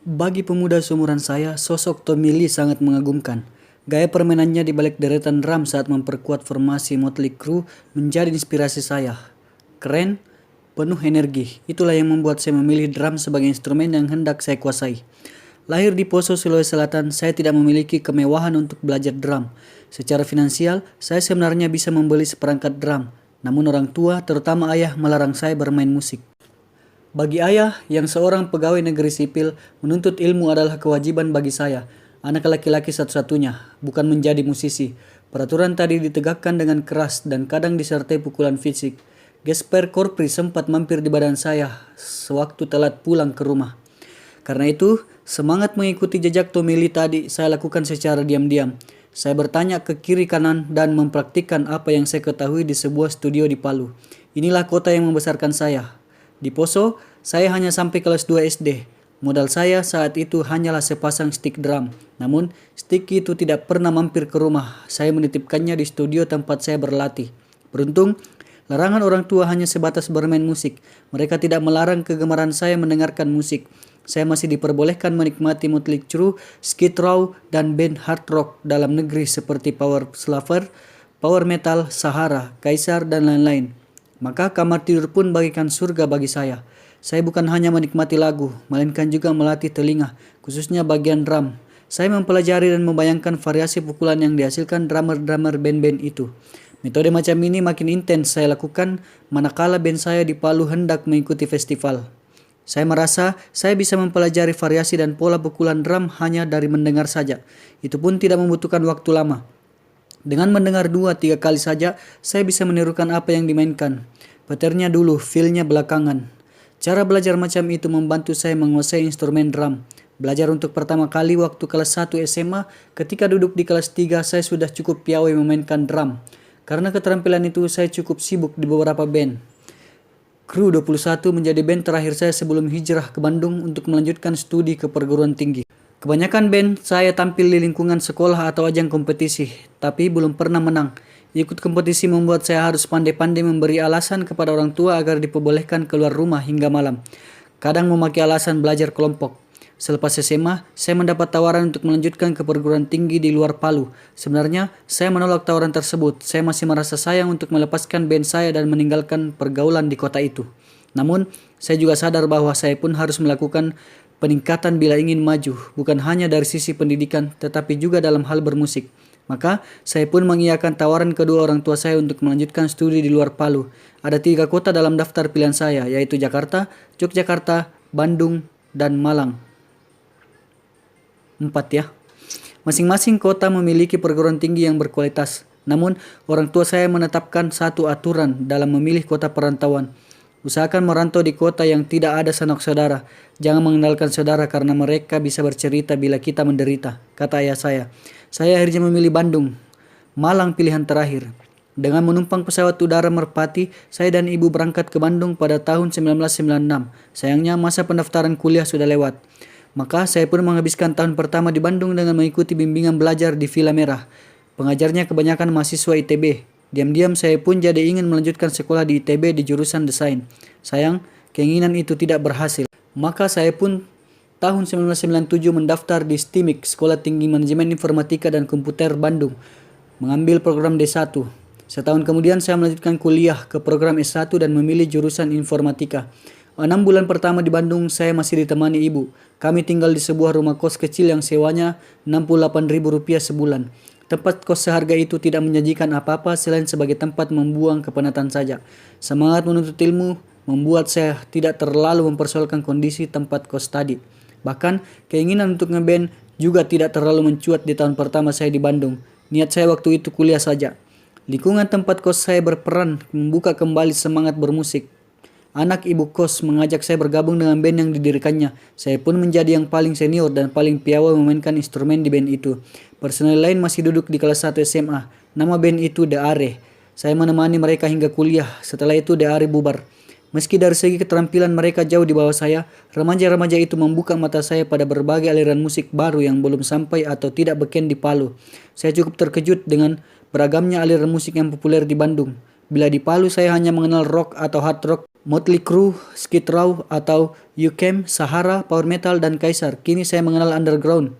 Bagi pemuda seumuran saya, sosok Tommy Lee sangat mengagumkan. Gaya permainannya di balik deretan drum saat memperkuat formasi Motley Crue menjadi inspirasi saya. Keren, penuh energi. Itulah yang membuat saya memilih drum sebagai instrumen yang hendak saya kuasai. Lahir di Poso, Sulawesi Selatan, saya tidak memiliki kemewahan untuk belajar drum. Secara finansial, saya sebenarnya bisa membeli seperangkat drum. Namun orang tua, terutama ayah, melarang saya bermain musik. Bagi ayah yang seorang pegawai negeri sipil, menuntut ilmu adalah kewajiban bagi saya, anak laki-laki satu-satunya, bukan menjadi musisi. Peraturan tadi ditegakkan dengan keras dan kadang disertai pukulan fisik. Gesper Korpri sempat mampir di badan saya sewaktu telat pulang ke rumah. Karena itu, semangat mengikuti jejak Tommy Lee tadi saya lakukan secara diam-diam. Saya bertanya ke kiri kanan dan mempraktikkan apa yang saya ketahui di sebuah studio di Palu. Inilah kota yang membesarkan saya. Di Poso, saya hanya sampai kelas 2 SD. Modal saya saat itu hanyalah sepasang stick drum. Namun, stick itu tidak pernah mampir ke rumah. Saya menitipkannya di studio tempat saya berlatih. Beruntung, larangan orang tua hanya sebatas bermain musik. Mereka tidak melarang kegemaran saya mendengarkan musik. Saya masih diperbolehkan menikmati Motley Crue, Skid Row, dan band hard rock dalam negeri seperti Power Slaver, Power Metal, Sahara, Kaisar, dan lain-lain. Maka kamar tidur pun bagikan surga bagi saya. Saya bukan hanya menikmati lagu, melainkan juga melatih telinga, khususnya bagian drum. Saya mempelajari dan membayangkan variasi pukulan yang dihasilkan drummer-drummer band-band itu. Metode macam ini makin intens saya lakukan manakala band saya di Palu hendak mengikuti festival. Saya merasa saya bisa mempelajari variasi dan pola pukulan drum hanya dari mendengar saja. Itu pun tidak membutuhkan waktu lama. Dengan mendengar 2-3 kali saja, saya bisa menirukan apa yang dimainkan. Petirnya dulu, feel-nya belakangan. Cara belajar macam itu membantu saya menguasai instrumen drum. Belajar untuk pertama kali waktu kelas 1 SMA, ketika duduk di kelas 3 saya sudah cukup piawai memainkan drum. Karena keterampilan itu saya cukup sibuk di beberapa band. Crew 21 menjadi band terakhir saya sebelum hijrah ke Bandung untuk melanjutkan studi ke perguruan tinggi. Kebanyakan band saya tampil di lingkungan sekolah atau ajang kompetisi, tapi belum pernah menang. Ikut kompetisi membuat saya harus pandai-pandai memberi alasan kepada orang tua agar diperbolehkan keluar rumah hingga malam. Kadang memakai alasan belajar kelompok. Selepas SMA, saya mendapat tawaran untuk melanjutkan ke perguruan tinggi di luar Palu. Sebenarnya, saya menolak tawaran tersebut. Saya masih merasa sayang untuk melepaskan band saya dan meninggalkan pergaulan di kota itu. Namun, saya juga sadar bahwa saya pun harus melakukan peningkatan bila ingin maju, bukan hanya dari sisi pendidikan, tetapi juga dalam hal bermusik. Maka, saya pun mengiyakan tawaran kedua orang tua saya untuk melanjutkan studi di luar Palu. Ada 3 kota dalam daftar pilihan saya, yaitu Jakarta, Yogyakarta, Bandung, dan Malang. 4 ya. Masing-masing kota memiliki perguruan tinggi yang berkualitas. Namun, orang tua saya menetapkan satu aturan dalam memilih kota perantauan. Usahakan merantau di kota yang tidak ada sanak saudara. Jangan mengandalkan saudara karena mereka bisa bercerita bila kita menderita, kata ayah saya. Saya akhirnya memilih Bandung. Malang pilihan terakhir. Dengan menumpang pesawat udara Merpati, saya dan ibu berangkat ke Bandung pada tahun 1996. Sayangnya masa pendaftaran kuliah sudah lewat. Maka saya pun menghabiskan tahun pertama di Bandung dengan mengikuti bimbingan belajar di Villa Merah. Pengajarnya kebanyakan mahasiswa ITB. Diam-diam saya pun jadi ingin melanjutkan sekolah di ITB di jurusan desain. Sayang, keinginan itu tidak berhasil. Maka saya pun tahun 1997 mendaftar di STIMIK, Sekolah Tinggi Manajemen Informatika dan Komputer Bandung, mengambil program D1. Setahun kemudian saya melanjutkan kuliah ke program S1 dan memilih jurusan informatika. 6 bulan pertama di Bandung saya masih ditemani ibu. Kami tinggal di sebuah rumah kos kecil yang sewanya Rp68.000 sebulan. Tempat kos seharga itu tidak menjanjikan apa-apa selain sebagai tempat membuang kepenatan saja. Semangat menuntut ilmu membuat saya tidak terlalu mempersoalkan kondisi tempat kos tadi. Bahkan keinginan untuk ngeband juga tidak terlalu mencuat di tahun pertama saya di Bandung. Niat saya waktu itu kuliah saja. Lingkungan tempat kos saya berperan membuka kembali semangat bermusik. Anak ibu kos mengajak saya bergabung dengan band yang didirikannya. Saya pun menjadi yang paling senior dan paling piawai memainkan instrumen di band itu. Personel lain masih duduk di kelas 1 SMA. Nama band itu The Are. Saya menemani mereka hingga kuliah. Setelah itu The Are bubar. Meski dari segi keterampilan mereka jauh di bawah saya, remaja-remaja itu membuka mata saya pada berbagai aliran musik baru yang belum sampai atau tidak beken di Palu. Saya cukup terkejut dengan beragamnya aliran musik yang populer di Bandung. Bila di Palu saya hanya mengenal rock atau hard rock, Motley Crue, Skid Row atau U-Camp, Sahara, Power Metal, dan Kaisar. Kini saya mengenal underground,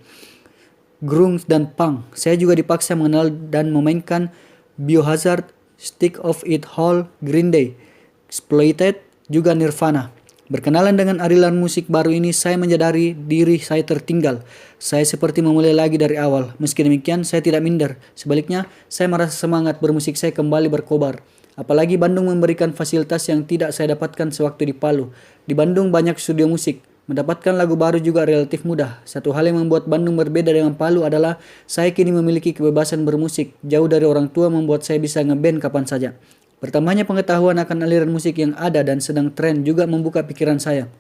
grunge, dan punk. Saya juga dipaksa mengenal dan memainkan Biohazard, Stick of It Whole, Green Day, Exploited, juga Nirvana. Berkenalan dengan aliran musik baru ini, saya menyadari diri saya tertinggal. Saya seperti memulai lagi dari awal. Meski demikian, saya tidak minder. Sebaliknya, saya merasa semangat bermusik saya kembali berkobar. Apalagi Bandung memberikan fasilitas yang tidak saya dapatkan sewaktu di Palu. Di Bandung banyak studio musik. Mendapatkan lagu baru juga relatif mudah. Satu hal yang membuat Bandung berbeda dengan Palu adalah saya kini memiliki kebebasan bermusik. Jauh dari orang tua membuat saya bisa ngeband kapan saja. Bertambahnya pengetahuan akan aliran musik yang ada dan sedang tren juga membuka pikiran saya.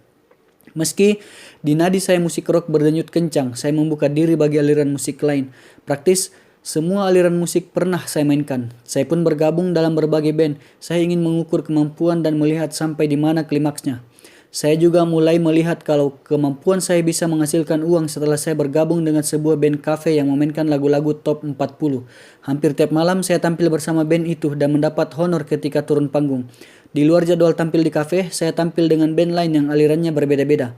Meski di nadi saya musik rock berdenyut kencang, saya membuka diri bagi aliran musik lain. Praktis, semua aliran musik pernah saya mainkan. Saya pun bergabung dalam berbagai band. Saya ingin mengukur kemampuan dan melihat sampai di mana klimaksnya. Saya juga mulai melihat kalau kemampuan saya bisa menghasilkan uang setelah saya bergabung dengan sebuah band cafe yang memainkan lagu-lagu top 40. Hampir tiap malam saya tampil bersama band itu dan mendapat honor ketika turun panggung. Di luar jadwal tampil di cafe, saya tampil dengan band lain yang alirannya berbeda-beda.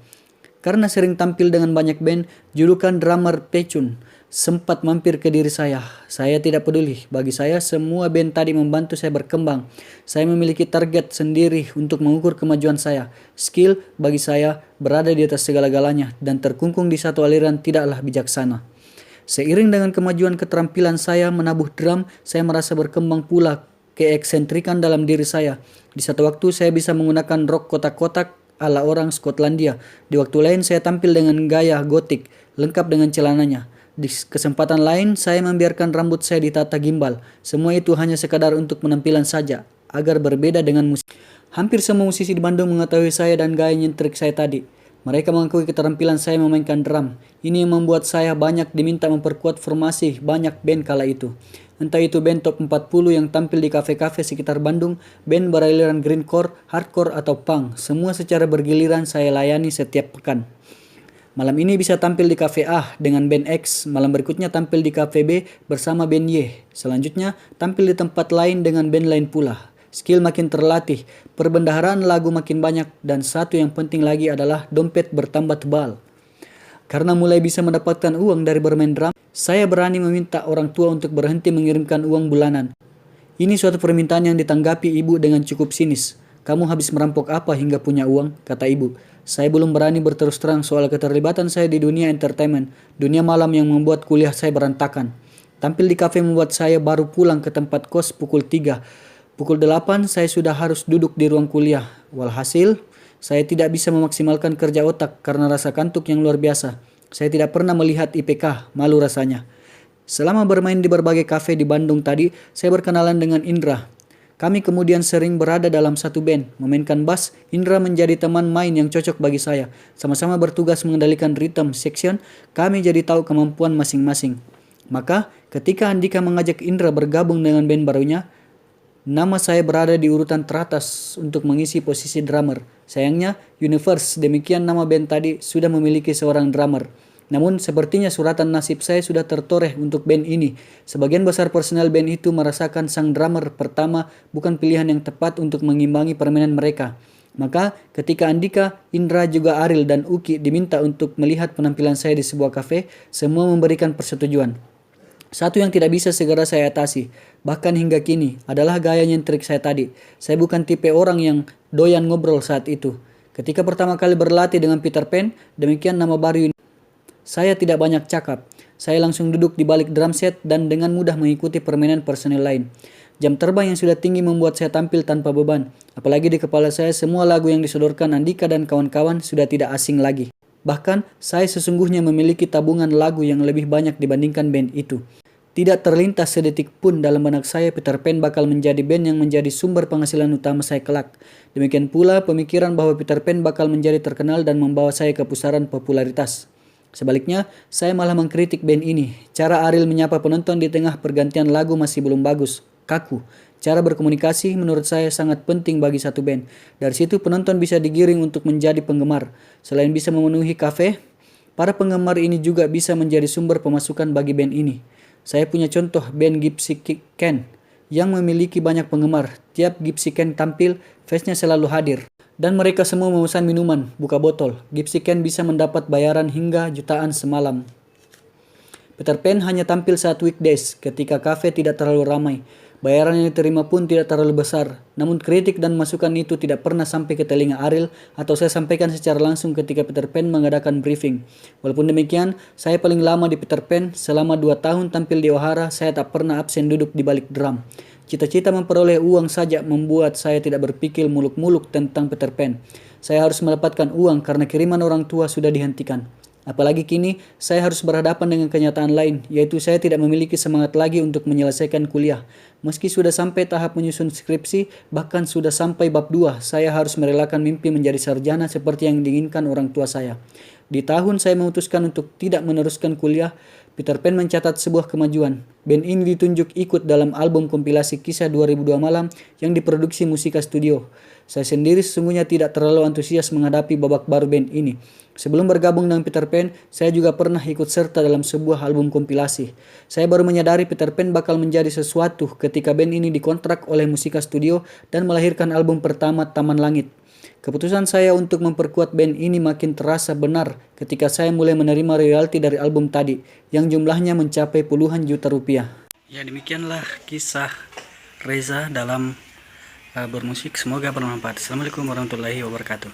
Karena sering tampil dengan banyak band, julukan drummer pecun sempat mampir ke diri saya. Saya tidak peduli. Bagi saya, semua band tadi membantu saya berkembang. Saya memiliki target sendiri untuk mengukur kemajuan saya. Skill bagi saya berada di atas segala-galanya dan terkungkung di satu aliran tidaklah bijaksana. Seiring dengan kemajuan keterampilan saya menabuh drum, saya merasa berkembang pula keeksentrikan dalam diri saya. Di satu waktu saya bisa menggunakan rok kotak-kotak ala orang Skotlandia. Di waktu lain saya tampil dengan gaya gotik, lengkap dengan celananya. Di kesempatan lain, saya membiarkan rambut saya ditata gimbal. Semua itu hanya sekadar untuk penampilan saja, agar berbeda dengan musik. Hampir semua musisi di Bandung mengetahui saya dan gaya nyentrik saya tadi. Mereka mengakui keterampilan saya memainkan drum. Ini yang membuat saya banyak diminta memperkuat formasi banyak band kala itu. Entah itu band top 40 yang tampil di kafe-kafe sekitar Bandung, band beraliran grindcore, hardcore, atau punk. Semua secara bergiliran saya layani setiap pekan. Malam ini bisa tampil di Cafe A dengan band X, malam berikutnya tampil di Cafe B bersama band Y. Selanjutnya tampil di tempat lain dengan band lain pula. Skill makin terlatih, perbendaharaan lagu makin banyak, dan satu yang penting lagi adalah dompet bertambah tebal. Karena mulai bisa mendapatkan uang dari bermain drum, saya berani meminta orang tua untuk berhenti mengirimkan uang bulanan. Ini suatu permintaan yang ditanggapi ibu dengan cukup sinis. "Kamu habis merampok apa hingga punya uang?" kata ibu. Saya belum berani berterus terang soal keterlibatan saya di dunia entertainment, dunia malam yang membuat kuliah saya berantakan. Tampil di kafe membuat saya baru pulang ke tempat kos pukul 3. Pukul 8 saya sudah harus duduk di ruang kuliah. Walhasil, saya tidak bisa memaksimalkan kerja otak karena rasa kantuk yang luar biasa. Saya tidak pernah melihat IPK, malu rasanya. Selama bermain di berbagai kafe di Bandung tadi, saya berkenalan dengan Indra. Kami kemudian sering berada dalam satu band, memainkan bass. Indra menjadi teman main yang cocok bagi saya. Sama-sama bertugas mengendalikan rhythm section, kami jadi tahu kemampuan masing-masing. Maka, ketika Andika mengajak Indra bergabung dengan band barunya, nama saya berada di urutan teratas untuk mengisi posisi drummer. Sayangnya, Universe, demikian nama band tadi, sudah memiliki seorang drummer. Namun sepertinya suratan nasib saya sudah tertoreh untuk band ini. Sebagian besar personel band itu merasakan sang drummer pertama bukan pilihan yang tepat untuk mengimbangi permainan mereka. Maka ketika Andika, Indra, juga Aril dan Uki diminta untuk melihat penampilan saya di sebuah kafe, semua memberikan persetujuan. Satu yang tidak bisa segera saya atasi, bahkan hingga kini, adalah gaya nyentrik saya tadi. Saya bukan tipe orang yang doyan ngobrol saat itu. Ketika pertama kali berlatih dengan Peter Pan, demikian nama baru ini. Saya tidak banyak cakap. Saya langsung duduk di balik drum set dan dengan mudah mengikuti permainan personel lain. Jam terbang yang sudah tinggi membuat saya tampil tanpa beban. Apalagi di kepala saya semua lagu yang disodorkan Andika dan kawan-kawan sudah tidak asing lagi. Bahkan saya sesungguhnya memiliki tabungan lagu yang lebih banyak dibandingkan band itu. Tidak terlintas sedetik pun dalam benak saya Peter Pan bakal menjadi band yang menjadi sumber penghasilan utama saya kelak. Demikian pula pemikiran bahwa Peter Pan bakal menjadi terkenal dan membawa saya ke pusaran popularitas. Sebaliknya, saya malah mengkritik band ini. Cara Aril menyapa penonton di tengah pergantian lagu masih belum bagus, kaku. Cara berkomunikasi menurut saya sangat penting bagi satu band. Dari situ penonton bisa digiring untuk menjadi penggemar. Selain bisa memenuhi kafe, para penggemar ini juga bisa menjadi sumber pemasukan bagi band ini. Saya punya contoh band Gypsy Can yang memiliki banyak penggemar. Tiap Gypsy Can tampil, face-nya selalu hadir. Dan mereka semua memesan minuman, buka botol. Gypsy Ken bisa mendapat bayaran hingga jutaan semalam. Peter Pan hanya tampil saat weekdays, ketika kafe tidak terlalu ramai. Bayaran yang diterima pun tidak terlalu besar. Namun kritik dan masukan itu tidak pernah sampai ke telinga Ariel atau saya sampaikan secara langsung ketika Peter Pan mengadakan briefing. Walaupun demikian, saya paling lama di Peter Pan. Selama 2 tahun tampil di O'Hara, saya tak pernah absen duduk di balik drum. Cita-cita memperoleh uang saja membuat saya tidak berpikir muluk-muluk tentang Peter Pan. Saya harus mendapatkan uang karena kiriman orang tua sudah dihentikan. Apalagi kini, saya harus berhadapan dengan kenyataan lain, yaitu saya tidak memiliki semangat lagi untuk menyelesaikan kuliah. Meski sudah sampai tahap menyusun skripsi, bahkan sudah sampai bab 2, saya harus merelakan mimpi menjadi sarjana seperti yang diinginkan orang tua saya. Di tahun saya memutuskan untuk tidak meneruskan kuliah, Peter Pan mencatat sebuah kemajuan. Band ini ditunjuk ikut dalam album kompilasi kisah 2002 malam yang diproduksi Musika Studio. Saya sendiri sesungguhnya tidak terlalu antusias menghadapi babak baru band ini. Sebelum bergabung dengan Peter Pan, saya juga pernah ikut serta dalam sebuah album kompilasi. Saya baru menyadari Peter Pan bakal menjadi sesuatu ketika band ini dikontrak oleh Musika Studio dan melahirkan album pertama Taman Langit. Keputusan saya untuk memperkuat band ini makin terasa benar ketika saya mulai menerima royalti dari album tadi, yang jumlahnya mencapai puluhan juta rupiah. Ya, demikianlah kisah Reza dalam bermusik. Semoga bermanfaat. Assalamualaikum warahmatullahi wabarakatuh.